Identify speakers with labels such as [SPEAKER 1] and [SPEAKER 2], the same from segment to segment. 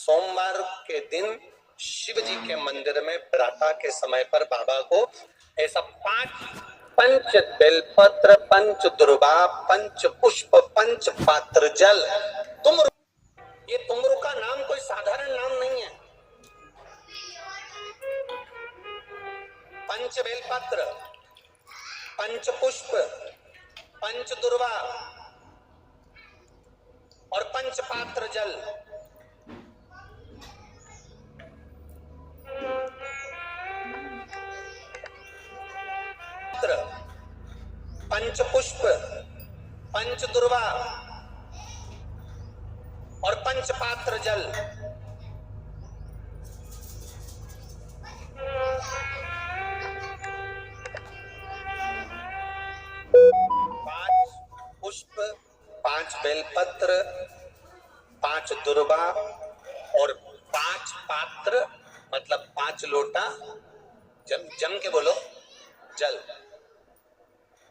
[SPEAKER 1] सोमवार के दिन शिव जी के मंदिर में प्रातः के समय पर बाबा को ऐसा 5 पंच बेलपत्र, पंच दुर्वा, पंच पुष्प, पंच पात्र जल। ये तुमरू का नाम कोई साधारण नाम नहीं है। पंच बेलपत्र, पंच पुष्प, पंच दुर्वा और पंच पात्र जल। पंच पुष्प, पंच दुर्वा और पंच पात्र जल। पांच पुष्प, 5 बेलपत्र, 5 दुर्वा और 5 पात्र मतलब 5 लोटा जम के बोलो जल।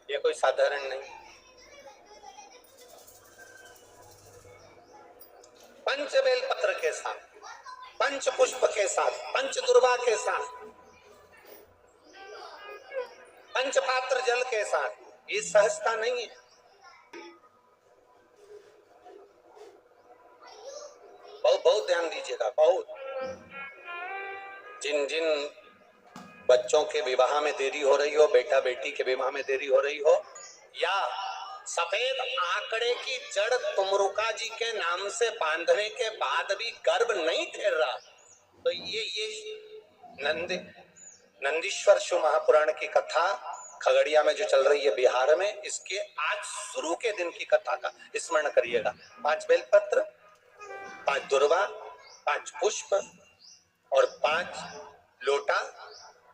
[SPEAKER 1] ये कोई साधारण नहीं। पंच बेलपत्र के साथ, पंच पुष्प के साथ, पंच दुर्वा के साथ, पंच पात्र जल के साथ, ये सहजता नहीं है। बहुत ध्यान दीजिएगा। बहुत जिन बच्चों के विवाह में देरी हो रही हो, बेटा बेटी के विवाह में देरी हो रही हो, या सफेद आंकड़े की जड़ तुमरुका जी के नाम से बांधने के बाद भी गर्भ नहीं ठहर रहा, तो ये नंदीश्वर शिव महापुराण की कथा खगड़िया में जो चल रही है बिहार में, इसके आज शुरू के दिन की कथा का स्मरण करिएगा। 5 बेलपत्र, 5 दुर्वा, 5 पुष्प और 5 लोटा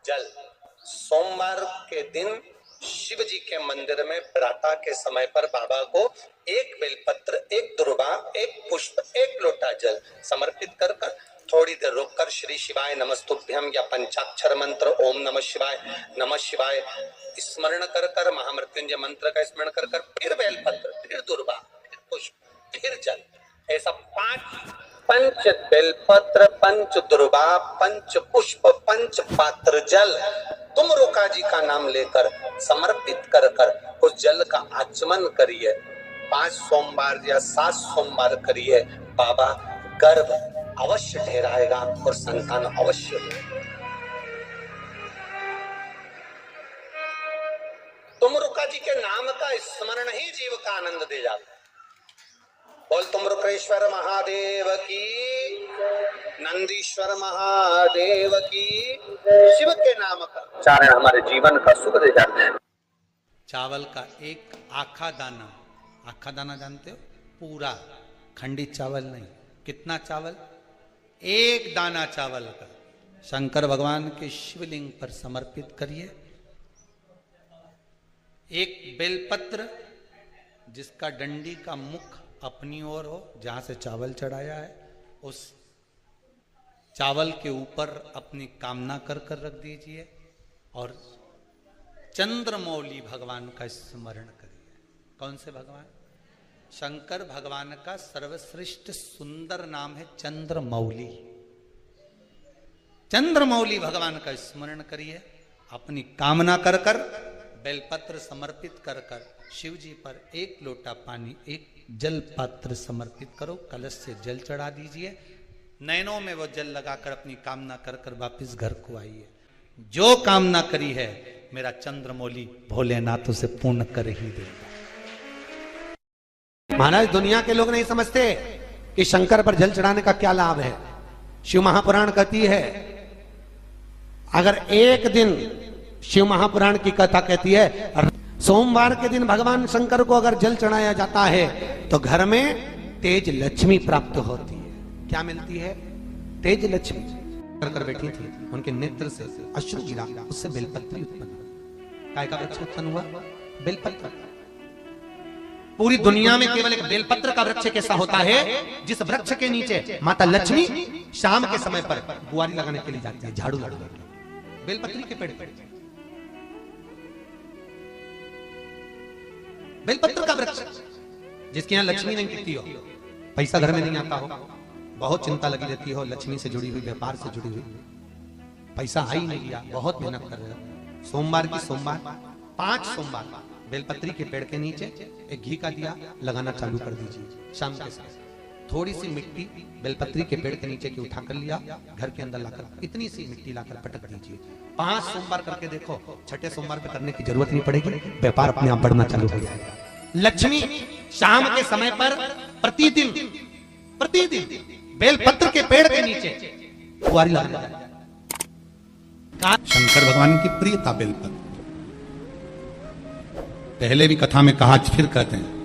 [SPEAKER 1] जल। सोमवार के दिन शिव जी के मंदिर में प्रातः के समय पर बाबा को 1 बेलपत्र, 1 दुर्वा, 1 पुष्प, 1 लोटा जल समर्पित कर थोड़ी देर रोककर श्री शिवाय नमस्तुभ्यम या पंचाक्षर मंत्र ओम नमः शिवाय स्मरण कर महामृत्युंजय मंत्र का स्मरण कर फिर बेलपत्र, फिर दुर्वा, फिर पुष्प, फिर जल, ऐसा 5 पंच बेलपत्र, पंच दुर्वा, पंच पुष्प, पंच पात्र जल तुमरुका जी का नाम लेकर समर्पित कर उस जल का आचमन करिए। 5 सोमवार या 7 सोमवार करिए। बाबा गर्भ अवश्य ठहराएगा और संतान अवश्य होगा। तुमरुका जी के नाम का स्मरण ही जीव का आनंद दे जाता है। बोल तुमरुकेश्वर महादेव की, नंदीश्वर महादेव की। शिव के नाम का उच्चारण हमारे जीवन का सुख दे जाता है।
[SPEAKER 2] चावल का एक आखा दाना जानते हो? पूरा खंडित चावल नहीं। कितना चावल? 1 दाना चावल का शंकर भगवान के शिवलिंग पर समर्पित करिए। 1 बेलपत्र जिसका डंडी का मुख अपनी ओर हो, जहां से चावल चढ़ाया है, उस चावल के ऊपर अपनी कामना कर रख दीजिए और चंद्रमौली भगवान का स्मरण करिए। कौन से भगवान? शंकर भगवान का सर्वश्रेष्ठ सुंदर नाम है चंद्रमौली। चंद्रमौली भगवान का स्मरण करिए। अपनी कामना कर बेलपत्र समर्पित कर शिव जी पर 1 लोटा पानी, 1 जल पात्र समर्पित करो। कलश से जल चढ़ा दीजिए। नैनों में वो जल लगाकर अपनी कामना कर वापिस घर को आइए। जो कामना करी है मेरा चंद्रमौली भोलेनाथ उसे पूर्ण कर ही देगा।
[SPEAKER 3] महाराज, दुनिया के लोग नहीं समझते कि शंकर पर जल चढ़ाने का क्या लाभ है। शिव महापुराण कहती है, अगर एक दिन शिव महापुराण की कथा कहती है सोमवार के दिन भगवान शंकर को अगर जल चढ़ाया जाता है तो घर में तेज लक्ष्मी प्राप्त होती है। क्या मिलती है? तेज लक्ष्मी। कर बैठी थी, उनके नेत्र से अश्रु गिरा, उससे बेलपत्र उत्पन्न हुआ। काय का वृक्ष उत्पन्न हुआ? बेलपत्र। पूरी दुनिया में केवल एक बेलपत्र का वृक्ष कैसा होता है जिस वृक्ष के नीचे माता लक्ष्मी शाम के समय पर बुआरी लगाने के लिए जाती है, झाड़ू लगाने। बेलपत्री के पेड़ पर बेलपत्र का वृक्ष जिसके यहाँ लक्ष्मी नहीं टिकती हो, पैसा घर में नहीं आता हो, बहुत चिंता लगी रहती हो, लक्ष्मी से जुड़ी हुई, व्यापार से जुड़ी हुई, पैसा आ ही नहीं गया, बहुत मेहनत कर रहे हो। सोमवार की सोमवार 5 सोमवार बेलपत्री के पेड़ के नीचे एक घी का दिया लगाना चालू कर दीजिए। शाम के साथ थोड़ी सी मिट्टी बेलपत्री के पेड़ के नीचे की उठा कर लिया, घर के अंदर लाकर इतनी सी मिट्टी लाकर पटक दीजिए। 5 सोमवार करके देखो, छठे सोमवार पे करने की जरूरत नहीं पड़ेगी, व्यापार अपने आप बढ़ना चालू हो जाएगा। लक्ष्मी शाम के समय पर प्रतिदिन बेलपत्र के पेड़ के नीचे कुंवारी ला जाए।
[SPEAKER 2] शंकर भगवान की प्रियता बेलपत्र, पहले भी कथा में कहा, आज फिर कहते हैं,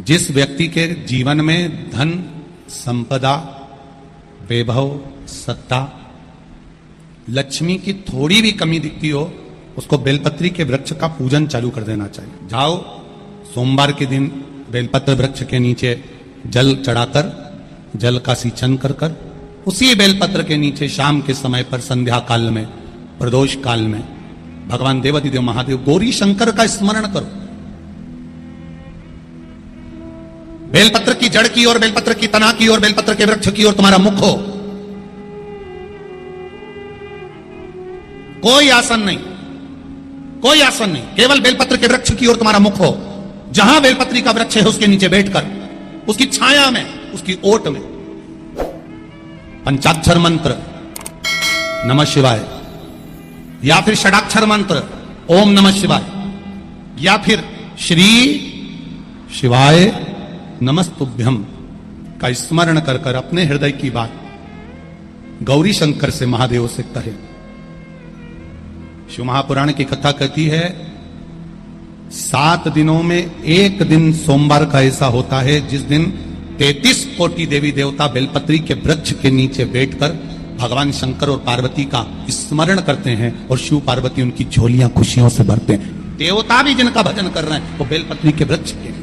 [SPEAKER 2] जिस व्यक्ति के जीवन में धन, संपदा, वैभव, सत्ता, लक्ष्मी की थोड़ी भी कमी दिखती हो, उसको बेलपत्री के वृक्ष का पूजन चालू कर देना चाहिए। जाओ सोमवार के दिन बेलपत्र वृक्ष के नीचे जल चढ़ाकर, जल का सिंचन कर कर, उसी बेलपत्र के नीचे शाम के समय पर संध्या काल में, प्रदोष काल में भगवान देवाधिदेव महादेव गौरी शंकर का स्मरण करो। बेलपत्र की जड़ की ओर, बेलपत्र की तना की ओर, बेलपत्र के वृक्ष की ओर तुम्हारा मुख हो। कोई आसन नहीं, कोई आसन नहीं, केवल बेलपत्र के वृक्ष की ओर तुम्हारा मुख हो। जहां बेलपत्री का वृक्ष है उसके नीचे बैठकर, उसकी छाया में, उसकी ओट में पंचाक्षर मंत्र नमः शिवाय, या फिर षडाक्षर मंत्र ओम नमः शिवाय, या फिर श्री शिवाय नमस्तुभ्यम का स्मरण कर कर अपने हृदय की बात गौरी शंकर से, महादेव से कहे। शिव महापुराण की कथा कहती है 7 दिनों में एक दिन सोमवार का ऐसा होता है जिस दिन 33 कोटि देवी देवता बेलपत्री के वृक्ष के नीचे बैठकर भगवान शंकर और पार्वती का स्मरण करते हैं और शिव पार्वती उनकी झोलियां खुशियों से भरते हैं। देवता भी जिनका भजन कर रहे हैं वो बेलपत्री के वृक्ष के